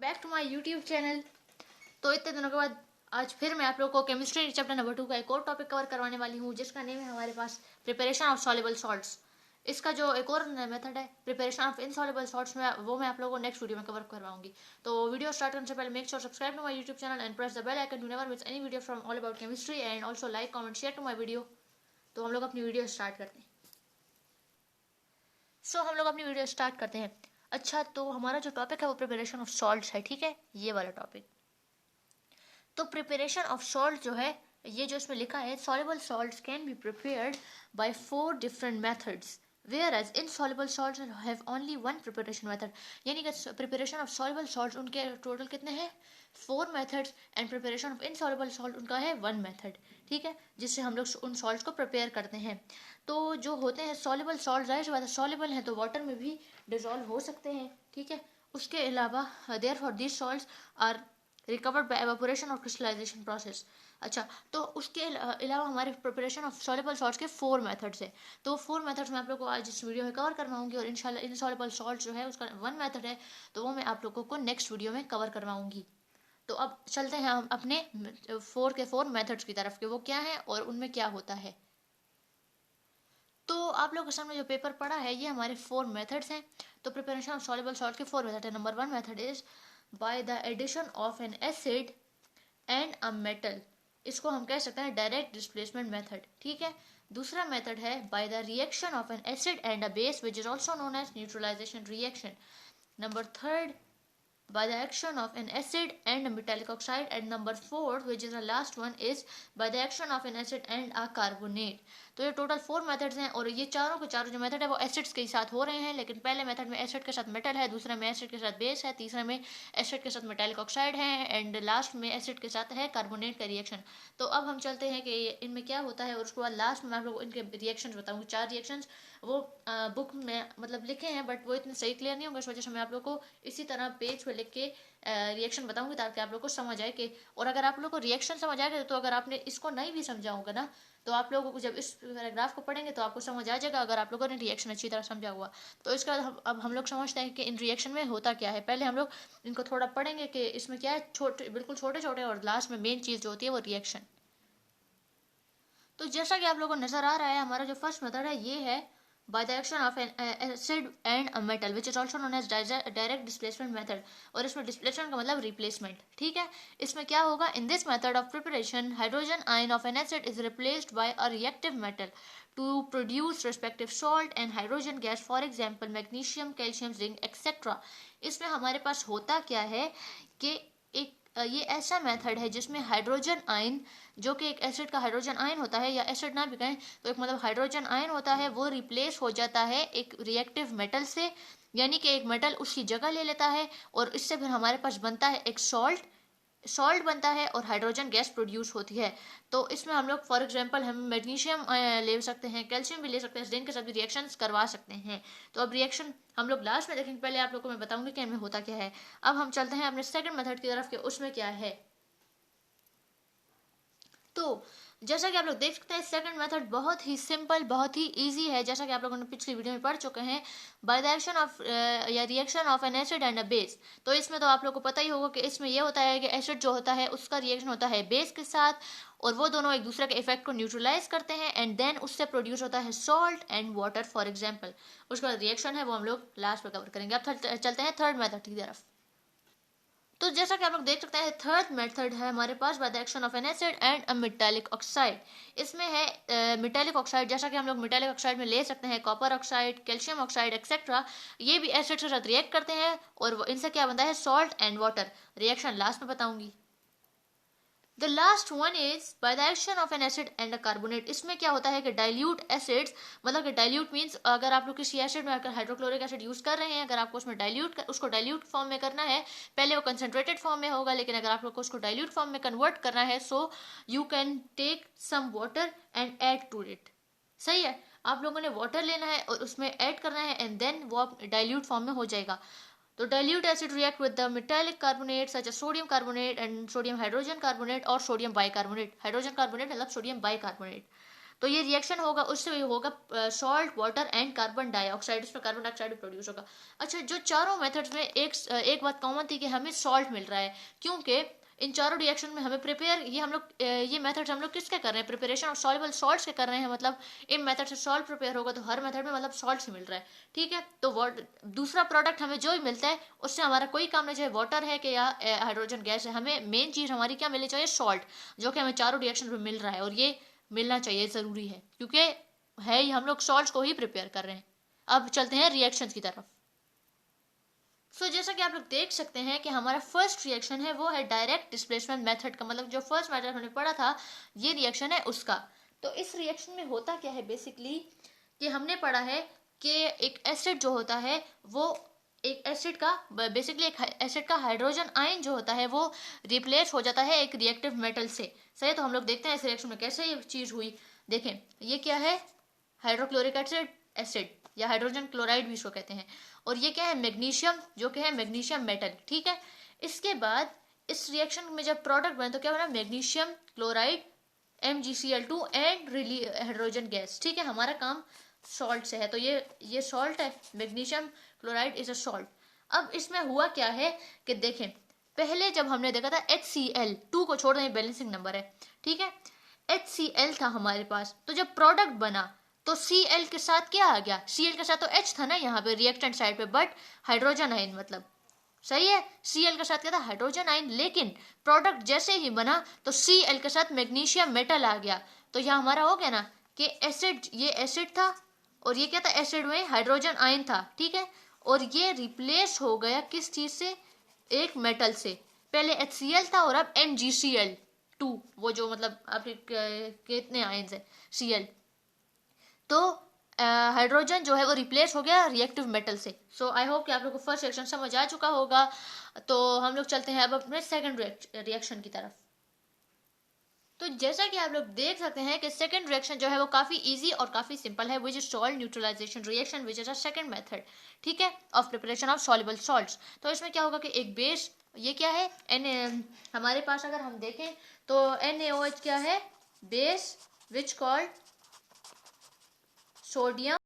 Back to my YouTube channel. तो इतने दिनों के बाद आज फिर मैं आप लोगों को केमिस्ट्री चैप्टर नंबर 2 का एक और टॉपिक कवर करवाने वाली हूँ, जिसका नेम है हमारे पास प्रिपरेशन ऑफ सॉल्युबल सॉल्ट्स। इसका जो एक और मेथड है प्रिपरेशन ऑफ इनसॉल्युबल सॉल्ट्स में, वो मैं आप लोगों को नेक्स्ट वीडियो में कवर करवाऊंगी। तो वीडियो स्टार्ट करने से पहले make sure subscribe to my YouTube channel and press the bell icon to never miss any video from all about chemistry and also like comment share to my video. तो हम लोग अपनी video start करते हैं। हम लोग अपनी video start करते हैं। अच्छा, तो हमारा जो टॉपिक है वो प्रिपरेशन ऑफ सॉल्ट्स है, ठीक है, ये वाला टॉपिक। तो प्रिपरेशन ऑफ सॉल्ट जो है, ये जो इसमें लिखा है, soluble salts can be prepared by 4 different methods whereas insoluble salts have only one preparation method। यानी कि प्रिपरेशन ऑफ सॉल्युबल सॉल्ट्स उनके टोटल कितने हैं, 4 methods, and preparation of insoluble salt उनका है 1 मेथड, ठीक है, जिससे हम लोग उन सॉल्ट्स को प्रिपेयर करते हैं। तो जो होते हैं सॉल्युबल सॉल्ट, जाहिर सी बात है सॉल्युबल हैं तो वाटर में भी डिजॉल्व हो सकते हैं, ठीक है। उसके अलावा therefore these salts are recovered by evaporation और क्रिस्टलाइजेशन प्रोसेस। अच्छा, तो उसके अलावा हमारे प्रिपरेशन ऑफ सॉल्युबल सॉल्ट्स के 4 मेथड्स है। तो 4 मेथड्स मैं आप लोगों को आज इस वीडियो में कवर करवाऊंगी, और इंशाल्लाह इनसॉल्युबल सॉल्ट जो है उसका 1 मेथड है, तो वो मैं आप लोगों को नेक्स्ट वीडियो में कवर करवाऊंगी। तो अब चलते हैं हम अपने 4 के 4 मेथड्स की तरफ, के वो क्या है और उनमें क्या होता है। तो आप लोगों के सामने जो पेपर पड़ा है, ये हमारे 4 मेथड्स हैं। तो प्रिपरेशन ऑफ सॉल्युबल सॉल्ट के 4 मेथड है। Number 1 method is by the addition of an acid and a metal. इसको हम कह सकते हैं डायरेक्ट डिस्प्लेसमेंट मेथड, ठीक है। दूसरा मेथड है by the reaction of an acid and a base which is also known as neutralisation reaction. Number 3 by the action of an acid and a metallic oxide, and number 4 which is the last one is by the action of an acid and a carbonate। तो ये total 4 methods हैं, और ये चारों के चारों जो method है वो एसिड्स के साथ हो रहे हैं। लेकिन पहले मेथड में एसिड के साथ मेटल है, दूसरे में एसिड के साथ बेस है, तीसरे में एसिड के साथ मेटालिक ऑक्साइड है, एंड लास्ट में एसिड के साथ है कार्बोनेट का रिएक्शन। तो अब हम चलते हैं कि इनमें क्या होता है, और उसके बाद लास्ट में मैं आप लोगों को इनके रिएक्शंस बताऊंगी। 4 रिएक्शंस वो बुक में मतलब लिखे हैं, बट वो इतने सही क्लियर नहीं होंगे, इस वजह से मैं आप लोग को इसी तरह पेज पे लिख के रिएक्शन बताऊंगी, ताकि आप लोग को समझ आए कि, और अगर आप लोग को रिएक्शन समझ आएगा, तो अगर आपने इसको नहीं भी समझा होगा ना, तो आप लोगों को जब इस पैराग्राफ को पढ़ेंगे तो आपको समझ आ जाएगा, अगर आप लोगों ने रिएक्शन अच्छी तरह समझा हुआ। तो इसका अब हम लोग समझते हैं कि इन रिएक्शन में होता क्या है। पहले हम लोग इनको थोड़ा पढ़ेंगे कि इसमें क्या है, छोटे बिल्कुल छोटे छोटे, और लास्ट में मेन चीज़ जो होती है वो रिएक्शन। तो जैसा कि आप लोगों को नजर आ रहा है, हमारा जो फर्स्ट मेथड है ये है by the action of an acid and a metal which is also known as direct displacement method। और इसमें displacement का मतलब replacement, ठीक है। इसमें क्या होगा, in this method of preparation hydrogen ion of an acid is replaced by a reactive metal to produce respective salt and hydrogen gas, for example magnesium, calcium, zinc etc। इसमें हमारे पास होता क्या है कि एक ये ऐसा मेथड है जिसमें हाइड्रोजन आयन, जो कि एक एसिड का हाइड्रोजन आयन होता है, या एसिड ना भी कहें तो एक मतलब हाइड्रोजन आयन होता है, वो रिप्लेस हो जाता है एक रिएक्टिव मेटल से। यानी कि एक मेटल उसकी जगह ले लेता है, और इससे फिर हमारे पास बनता है एक सॉल्ट बनता है, और हाइड्रोजन गैस प्रोड्यूस होती है। तो इसमें हम लोग फॉर एग्जांपल हम मैग्नीशियम ले सकते हैं, कैल्शियम भी ले सकते हैं, जिंक के साथ भी रिएक्शंस करवा सकते हैं। तो अब रिएक्शन हम लोग लास्ट में देखेंगे, पहले आप लोगों को मैं बताऊंगी कि इनमें होता क्या है। अब हम चलते हैं अपने सेकंड मेथड की तरफ, के उसमें क्या है। तो जैसा कि आप लोग देख सकते हैं, सेकंड मेथड बहुत ही सिंपल, बहुत ही इजी है, जैसा कि आप लोगों ने पिछली वीडियो में पढ़ चुके हैं। बाय द एक्शन ऑफ या reaction of an acid and a base. तो इसमें तो आप लोग को पता ही होगा कि इसमें यह होता है कि एसिड जो होता है उसका रिएक्शन होता है बेस के साथ, और वो दोनों एक दूसरे के इफेक्ट को न्यूट्रलाइज करते हैं, एंड देन उससे प्रोड्यूस होता है salt and water for example. उसके बाद रिएक्शन है वो हम लोग लास्ट में कवर करेंगे। अब चलते हैं थर्ड मेथड की तरफ। तो जैसा कि आप लोग देख सकते हैं, थर्ड मेथड है हमारे पास by the action of an acid and a metallic oxide. इसमें है मेटालिक ऑक्साइड, जैसा कि हम लोग मेटालिक ऑक्साइड में ले सकते हैं copper oxide, calcium oxide etcetera. ये भी एसिड के साथ रिएक्ट करते हैं, और इनसे क्या बनता है, salt and water. Reaction last में बताऊंगी। The last one is by the action of an acid and a carbonate. इसमें क्या होता है कि डाइल्यूट एसिड्स, मतलब कि डाइल्यूट मींस अगर आप लोग किसी एसिड में अगर हाइड्रोक्लोरिक एसिड यूज कर रहे हैं, अगर आपको उसमें उसको डाइल्यूट फॉर्म में करना है, पहले वो कंसेंट्रेटेड फॉर्म में होगा, लेकिन अगर आप लोग को उसको डाइल्यूट फॉर्म में कन्वर्ट करना है, so you can take some water and add to it. सही है, आप लोगों ने वाटर लेना है और उसमें ऐड करना है, एंड देन वो डाइल्यूट फॉर्म में हो जाएगा। तो dilute acid react with the metallic carbonate such as sodium carbonate and sodium hydrogen carbonate or sodium bicarbonate। Hydrogen carbonate मतलब सोडियम बाइकार्बोनेट। तो ये रिएक्शन होगा, उससे होगा salt, water and carbon dioxide, उसमें कार्बन डाइऑक्साइड प्रोड्यूस होगा। अच्छा, जो चारों मेथड्स में एक बात कॉमन थी कि हमें सॉल्ट मिल रहा है, क्योंकि इन चारों रिएक्शन में हमें प्रिपेयर, ये हम लोग ये मेथड्स हम लोग किसके कर रहे हैं, प्रिपरेशन ऑफ सॉल्युबल सॉल्ट्स के कर रहे हैं, मतलब इन मेथड से सॉल्ट प्रिपेयर होगा तो हर मेथड में मतलब सॉल्ट ही मिल रहा है। ठीक है, तो दूसरा प्रोडक्ट हमें जो भी मिलता है उससे हमारा कोई काम नहीं, चाहे वाटर है कि या हाइड्रोजन गैस है, हमें मेन चीज़ हमारी क्या मिलनी चाहिए, सॉल्ट, जो कि हमें चारों रिएक्शन में मिल रहा है, और ये मिलना चाहिए, ज़रूरी है, क्योंकि है ही हम लोग सॉल्ट को ही प्रिपेयर कर रहे हैं। अब चलते हैं रिएक्शन की तरफ। जैसा कि आप लोग देख सकते हैं कि हमारा फर्स्ट रिएक्शन है वो है डायरेक्ट डिस्प्लेसमेंट मेथड का, मतलब जो फर्स्ट मेथड हमने पढ़ा था ये रिएक्शन है उसका। तो इस रिएक्शन में होता क्या है बेसिकली, कि हमने पढ़ा है कि एक एसिड जो होता है वो एक एसिड का बेसिकली एक एसिड का हाइड्रोजन आयन जो होता है वो रिप्लेस हो जाता है एक रिएक्टिव मेटल से। सही है, तो हम लोग देखते हैं इस रिएक्शन में कैसे ये चीज़ हुई। देखें, ये क्या है, हाइड्रोक्लोरिक एसिड एसिड या हाइड्रोजन क्लोराइड भी इसको कहते हैं, और ये क्या है, मैग्नीशियम, जो कि है मैग्नीशियम मेटल। ठीक है, इसके बाद इस रिएक्शन में जब प्रोडक्ट बने तो क्या बना, magnesium chloride MgCl2 and hydrogen gas. ठीक है, हमारा काम सॉल्ट से है, तो ये सॉल्ट है, magnesium chloride is a salt. अब इसमें हुआ क्या है कि देखें, पहले जब हमने देखा था HCl, 2 को छोड़ दें, बैलेंसिंग नंबर है। ठीक है, HCl था हमारे पास, तो जब प्रोडक्ट बना तो Cl के साथ क्या आ गया, Cl के साथ तो H था ना यहाँ पे रिएक्टेंट साइड पे, बट हाइड्रोजन आयन, मतलब सही है, Cl के साथ क्या था, हाइड्रोजन आयन, लेकिन प्रोडक्ट जैसे ही बना तो Cl के साथ मैग्नीशियम मेटल आ गया। तो यहाँ हमारा हो गया ना कि एसिड, ये एसिड था और ये क्या था, एसिड में हाइड्रोजन आयन था। ठीक है, और ये रिप्लेस हो गया किस चीज से, एक मेटल से। पहले HCl था और अब MgCl2, वो जो मतलब आपके कितने आयन्स है Cl, तो हाइड्रोजन जो है वो रिप्लेस हो गया रिएक्टिव मेटल से। सो आई होप कि आप लोग को फर्स्ट रिएक्शन समझ आ चुका होगा। तो हम लोग चलते हैं अब अपने सेकंड रिएक्शन की तरफ। तो जैसा कि आप लोग देख सकते हैं कि सेकंड रिएक्शन जो है वो काफी इजी और काफी सिंपल है, which is salt neutralisation reaction, which is a second method. ठीक है, of preparation of soluble salts. तो इसमें क्या होगा कि एक बेस, ये क्या है, हमारे पास अगर हम देखें तो NaOH क्या है, बेस विच कॉल्ड सोडियम